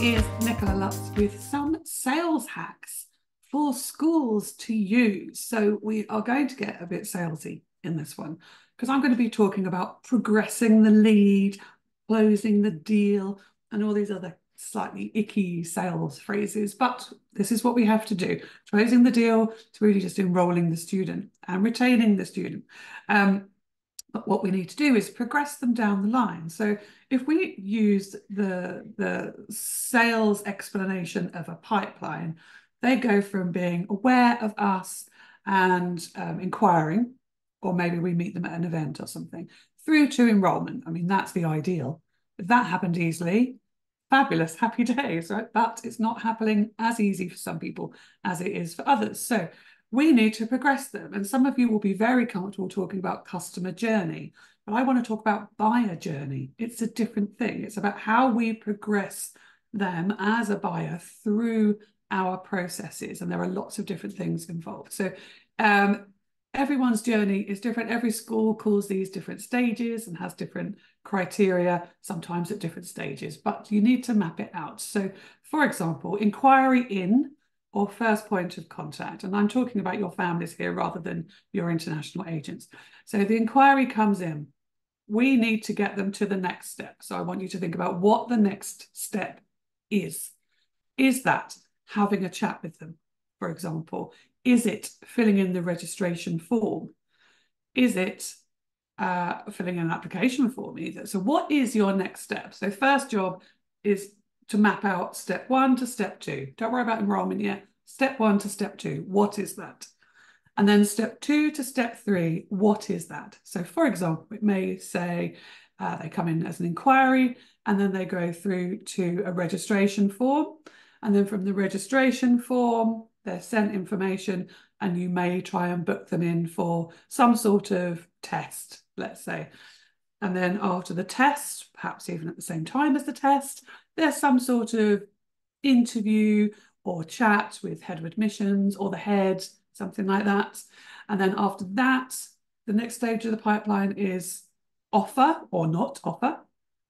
is Nicola Lutz with some sales hacks for schools to use. So we are going to get a bit salesy in this one because I'm going to be talking about progressing the lead, closing the deal, and all these other slightly icky sales phrases. But this is what we have to do. Closing the deal is really just enrolling the student and retaining the student. But what we need to do is progress them down the line. So if we use the sales explanation of a pipeline, they go from being aware of us and inquiring, or maybe we meet them at an event or something, through to enrolment. I mean, that's the ideal. If that happened easily, fabulous, happy days, right? But it's not happening as easy for some people as it is for others. So we need to progress them. And some of you will be very comfortable talking about customer journey, but I want to talk about buyer journey. It's a different thing. It's about how we progress them as a buyer through our processes. And there are lots of different things involved. So everyone's journey is different. Every school calls these different stages and has different criteria, sometimes at different stages, but you need to map it out. So for example, inquiry in or first point of contact. And I'm talking about your families here rather than your international agents. So the inquiry comes in. We need to get them to the next step. So I want you to think about what the next step is. Is that having a chat with them, for example? Is it filling in the registration form? Is it filling in an application form either? So what is your next step? So first job is to map out step 1 to step 2. Don't worry about enrollment yet. Step 1 to step 2, what is that? And then step 2 to step 3, what is that? So for example, it may say they come in as an inquiry and then they go through to a registration form. And then from the registration form, they're sent information and you may try and book them in for some sort of test, let's say. And then after the test, perhaps even at the same time as the test, there's some sort of interview or chat with head of admissions or the head, something like that. And then after that, the next stage of the pipeline is offer or not offer.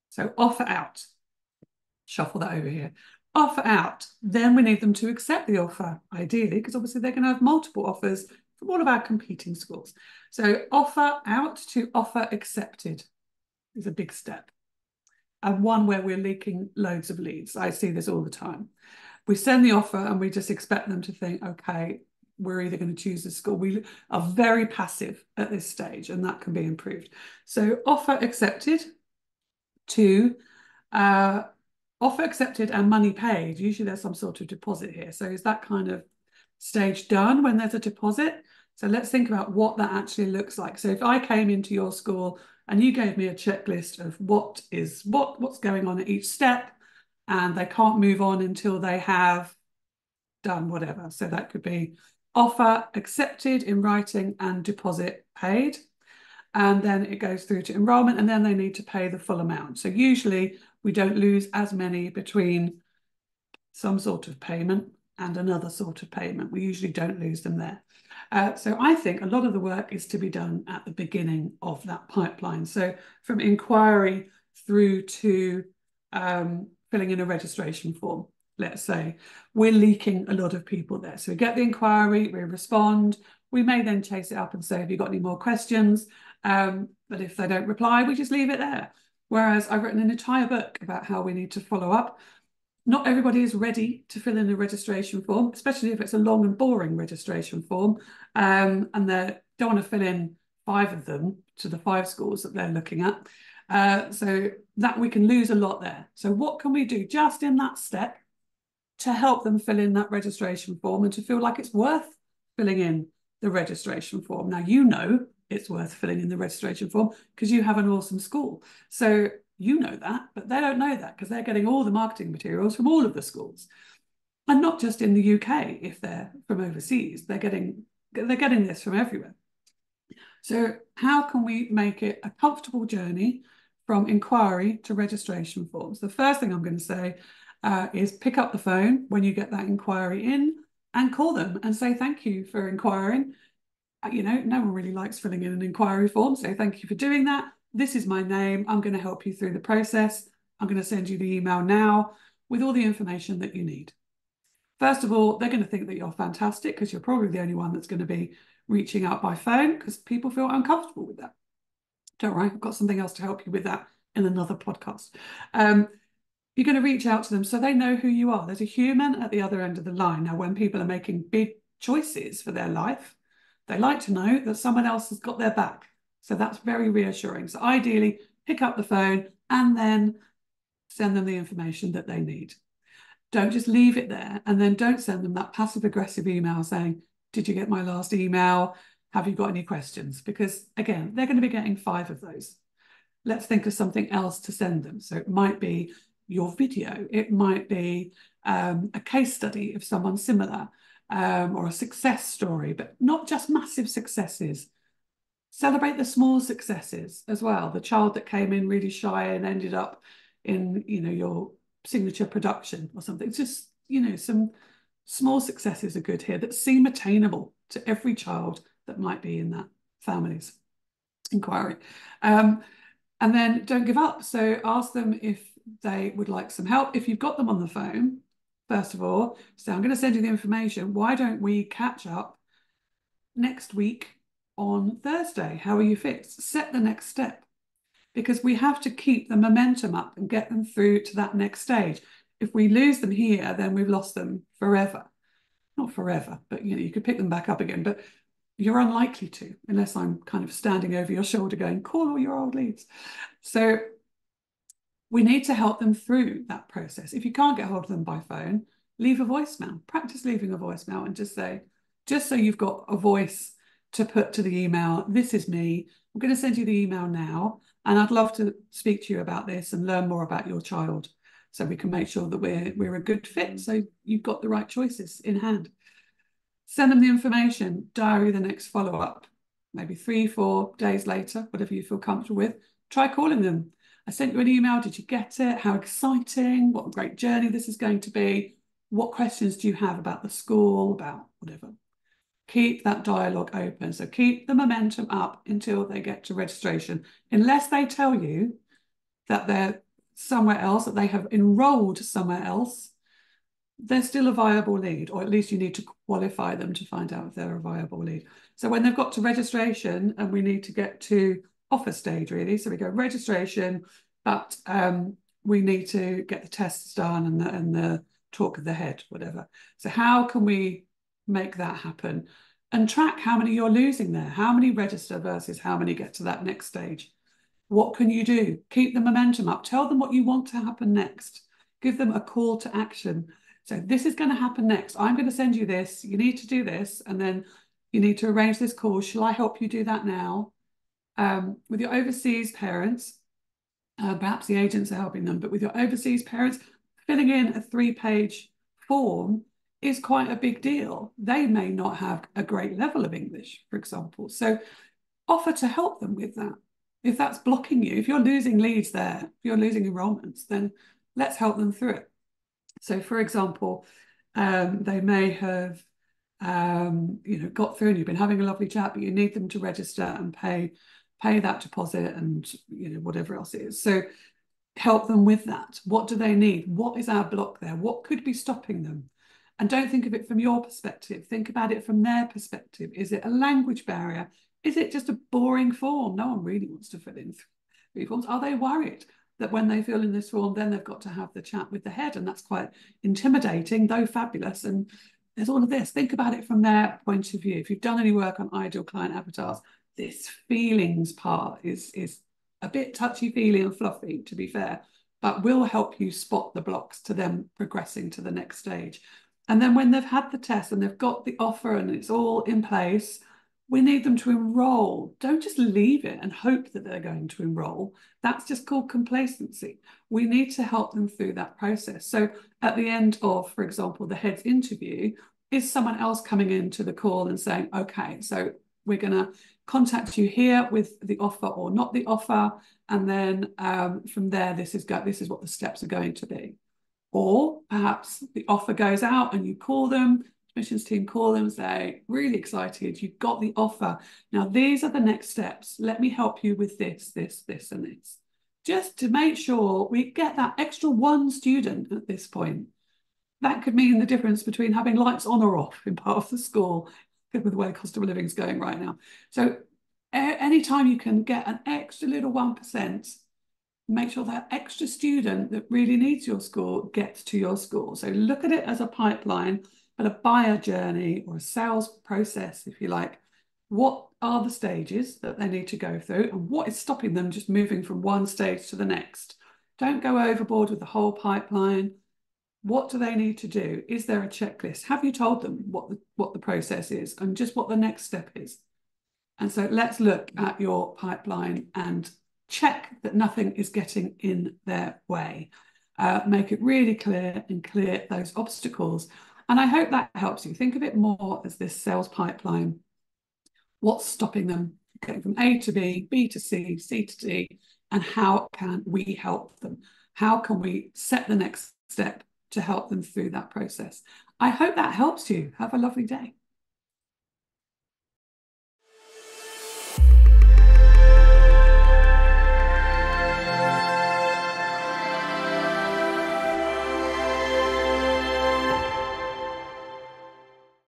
So offer out. Shuffle that over here. Offer out. Then we need them to accept the offer, ideally, because obviously they're going to have multiple offers from all of our competing schools. So offer out to offer accepted is a big step, and one where we're leaking loads of leads. I see this all the time. We send the offer and we just expect them to think, okay, we're either going to choose the school. We are very passive at this stage, and that can be improved. So offer accepted to offer accepted and money paid. Usually there's some sort of deposit here. So is that kind of stage done when there's a deposit? So let's think about what that actually looks like. So if I came into your school and you gave me a checklist of what's going on at each step, and they can't move on until they have done whatever. So that could be offer accepted in writing and deposit paid. And then it goes through to enrolment, and then they need to pay the full amount. So usually we don't lose as many between some sort of payment and another sort of payment. We usually don't lose them there. So I think a lot of the work is to be done at the beginning of that pipeline. So from inquiry through to filling in a registration form, let's say, we're leaking a lot of people there. So we get the inquiry, we respond, we may then chase it up and say, have you got any more questions? But if they don't reply, we just leave it there. Whereas I've written an entire book about how we need to follow up. Not everybody is ready to fill in a registration form, especially if it's a long and boring registration form, and they don't want to fill in 5 of them to the 5 schools that they're looking at. So that we can lose a lot there. So what can we do just in that step to help them fill in that registration form and to feel like it's worth filling in the registration form? Now, you know it's worth filling in the registration form because you have an awesome school. So you know that, but they don't know that because they're getting all the marketing materials from all of the schools. And not just in the UK, if they're from overseas, they're getting this from everywhere. So how can we make it a comfortable journey from inquiry to registration forms? The first thing I'm going to say is pick up the phone when you get that inquiry in and call them and say thank you for inquiring. You know, no one really likes filling in an inquiry form, so thank you for doing that. This is my name. I'm going to help you through the process. I'm going to send you the email now. with all the information that you need. First of all, they're going to think that you're fantastic because you're probably the only one that's going to be reaching out by phone because people feel uncomfortable with that. Don't worry, I've got something else to help you with that in another podcast. You're going to reach out to them so they know who you are. There's a human at the other end of the line. Now, when people are making big choices for their life, they like to know that someone else has got their back. So that's very reassuring. So ideally, pick up the phone and then send them the information that they need. Don't just leave it there, and then don't send them that passive-aggressive email saying, did you get my last email? Have you got any questions? Because again, they're going to be getting 5 of those. Let's think of something else to send them. So it might be your video. It might be a case study of someone similar, or a success story, but not just massive successes. Celebrate the small successes as well. The child that came in really shy and ended up in, your signature production or something. It's just, some small successes are good here that seem attainable to every child that might be in that family's inquiry. And then don't give up. So ask them if they would like some help. If you've got them on the phone, first of all, say, I'm going to send you the information. Why don't we catch up next week on Thursday? How are you fixed? Set the next step, because we have to keep the momentum up and get them through to that next stage. If we lose them here, then we've lost them forever. Not forever, but you could pick them back up again, but you're unlikely to, unless I'm kind of standing over your shoulder going, call all your old leads. So we need to help them through that process. If you can't get hold of them by phone, leave a voicemail. Practice leaving a voicemail and just say, just so you've got a voice to put to the email, this is me. I'm going to send you the email now, and I'd love to speak to you about this and learn more about your child so we can make sure that we're a good fit, so you've got the right choices in hand. Send them the information, diary the next follow-up, maybe 3-4 days later, whatever you feel comfortable with. Try calling them. I sent you an email. Did you get it? How exciting. What a great journey this is going to be. What questions do you have about the school, about whatever? Keep that dialogue open. So keep the momentum up until they get to registration. Unless they tell you that they're somewhere else, that they have enrolled somewhere else, they're still a viable lead, or at least you need to qualify them to find out if they're a viable lead. So when they've got to registration and we need to get to offer stage, really, so we go registration, but we need to get the tests done and the talk of the head, whatever. So how can we make that happen? And track how many you're losing there. How many register versus how many get to that next stage? What can you do? Keep the momentum up. Tell them what you want to happen next. Give them a call to action. So this is going to happen next. I'm going to send you this. You need to do this. And then you need to arrange this call. Shall I help you do that now? With your overseas parents, perhaps the agents are helping them, but with your overseas parents, filling in a 3-page form is quite a big deal. They may not have a great level of English, for example. So offer to help them with that. If that's blocking you, if you're losing leads there, if you're losing enrollments, then let's help them through it. So, for example, they may have, got through and you've been having a lovely chat, but you need them to register and pay that deposit and, whatever else it is. So help them with that. What do they need? What is our block there? What could be stopping them? And don't think of it from your perspective. Think about it from their perspective. Is it a language barrier? Is it just a boring form? No one really wants to fill in 3 forms. Are they worried that when they fill in this form, then they've got to have the chat with the head? And that's quite intimidating, though fabulous. And there's all of this. Think about it from their point of view. If you've done any work on ideal client avatars, this feelings part is a bit touchy-feely and fluffy, to be fair, but will help you spot the blocks to them progressing to the next stage. And then when they've had the test and they've got the offer and it's all in place, we need them to enroll. Don't just leave it and hope that they're going to enroll. That's just called complacency. We need to help them through that process. So at the end of, for example, the head's interview, is someone else coming into the call and saying, okay, so we're going to contact you here with the offer or not the offer. And then from there, this is what the steps are going to be. Or perhaps the offer goes out and you call them, admissions team call them and say, really excited, you've got the offer. Now, these are the next steps. Let me help you with this, this, this, and this. just to make sure we get that extra one student at this point. That could mean the difference between having lights on or off in part of the school with the way the cost of living is going right now. So anytime you can get an extra little 1%, make sure that extra student that really needs your school gets to your school. So look at it as a pipeline, but a buyer journey or a sales process, if you like. What are the stages that they need to go through, and what is stopping them just moving from one stage to the next? Don't go overboard with the whole pipeline. What do they need to do? Is there a checklist? Have you told them what the process is and just what the next step is? And so let's look at your pipeline and check that nothing is getting in their way. Make it really clear and clear those obstacles. And I hope that helps you. Think of it more as this sales pipeline. What's stopping them getting from A to B, B to C, C to D, and how can we help them? How can we set the next step to help them through that process? I hope that helps you. Have a lovely day.